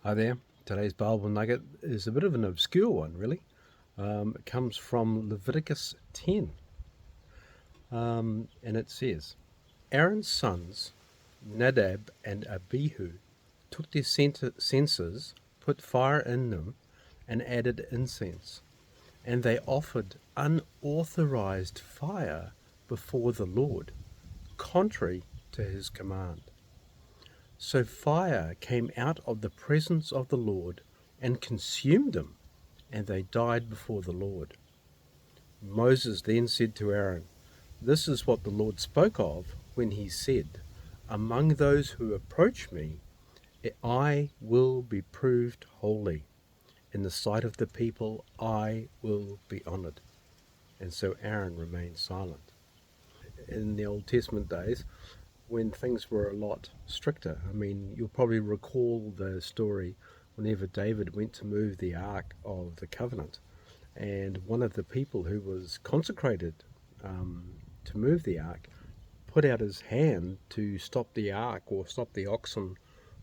Hi there. Today's Bible Nugget is a bit of an obscure one, really. It comes from Leviticus 10. And it says, Aaron's sons, Nadab and Abihu, took their censers, put fire in them, and added incense. And they offered unauthorized fire before the Lord, contrary to his command. So fire came out of the presence of the Lord and consumed them, and they died before the Lord. Moses then said to Aaron, This is what the Lord spoke of when he said, Among those who approach me, I will be proved holy. In the sight of the people, I will be honored. And so Aaron remained silent. In the Old Testament days, when things were a lot stricter. I mean, you'll probably recall the story whenever David went to move the Ark of the Covenant, and one of the people who was consecrated to move the Ark put out his hand to stop the Ark or stop the oxen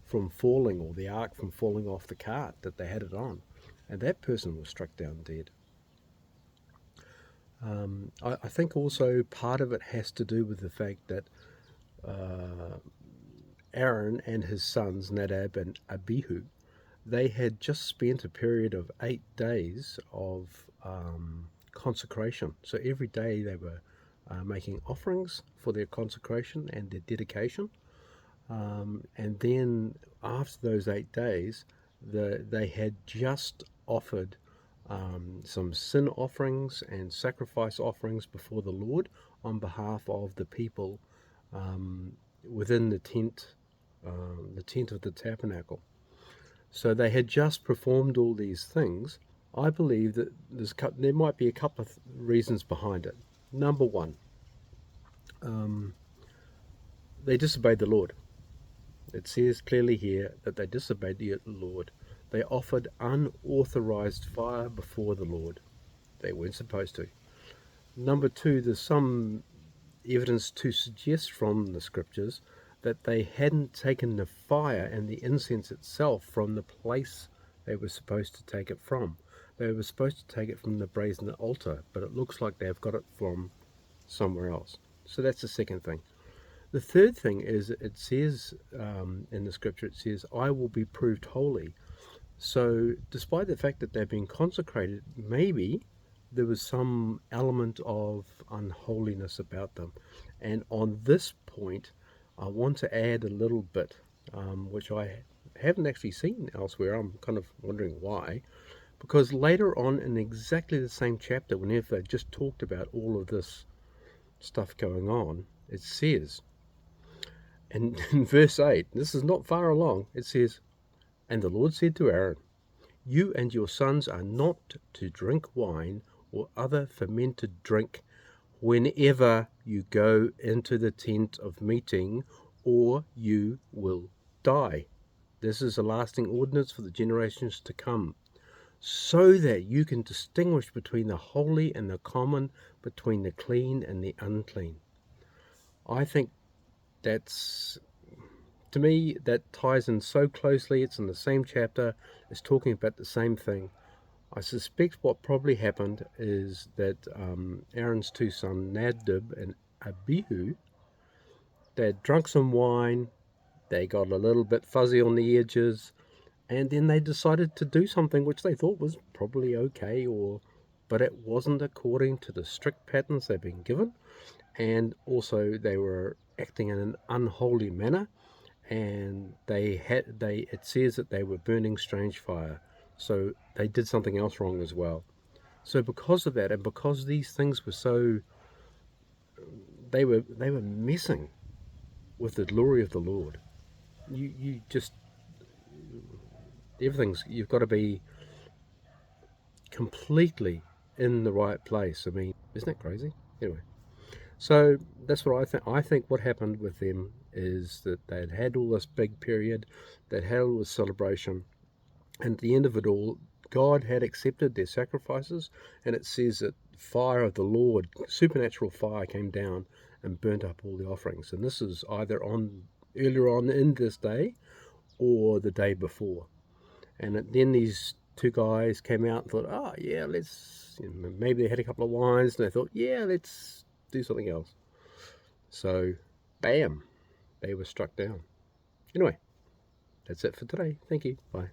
from falling or the Ark from falling off the cart that they had it on, and that person was struck down dead. I think also part of it has to do with the fact that Aaron and his sons Nadab and Abihu, they had just spent a period of 8 days of consecration. So every day they were making offerings for their consecration and their dedication. And then after those 8 days, they had just offered some sin offerings and sacrifice offerings before the Lord on behalf of the people within the tent of the tabernacle. So they had just performed all these things. I believe that there might be a couple of reasons behind it. Number one, they disobeyed the Lord. It says clearly here that they disobeyed the Lord. They offered unauthorized fire before the Lord. They weren't supposed to. Number two, there's some evidence to suggest from the scriptures that they hadn't taken the fire and the incense itself from the place they were supposed to take it from. They were supposed to take it from the brazen altar, but it looks like they've got it from somewhere else. So that's the second thing. The third thing is it says in the scripture, it says, I will be proved holy. So despite the fact that they've been consecrated, maybe there was some element of unholiness about them. And on this point, I want to add a little bit, which I haven't actually seen elsewhere. I'm kind of wondering why. Because later on in exactly the same chapter, whenever they just talked about all of this stuff going on, it says, and in verse 8, this is not far along, it says, And the Lord said to Aaron, You and your sons are not to drink wine or other fermented drink whenever you go into the tent of meeting, or you will die. This is a lasting ordinance for the generations to come, so that you can distinguish between the holy and the common, between the clean and the unclean. I think that's, to me, that ties in so closely. It's in the same chapter. It's talking about the same thing. I suspect what probably happened is that Aaron's two sons, Nadab and Abihu, they had drunk some wine, they got a little bit fuzzy on the edges, and then they decided to do something which they thought was probably okay, but it wasn't according to the strict patterns they'd been given, and also they were acting in an unholy manner, and it says that they were burning strange fire, so they did something else wrong as well. So because of that, and because these things were so, they were messing with the glory of the Lord. You just, you've got to be completely in the right place. I mean, isn't that crazy? Anyway, so that's what I think. I think what happened with them is that they'd had all this big period, they'd had all this celebration, and at the end of it all, God had accepted their sacrifices, and it says that fire of the Lord, supernatural fire, came down and burnt up all the offerings. And this is either earlier on in this day or the day before. And then these two guys came out and thought, oh, yeah, let's, maybe they had a couple of wines and they thought, yeah, let's do something else. So, bam, they were struck down. Anyway, that's it for today. Thank you. Bye.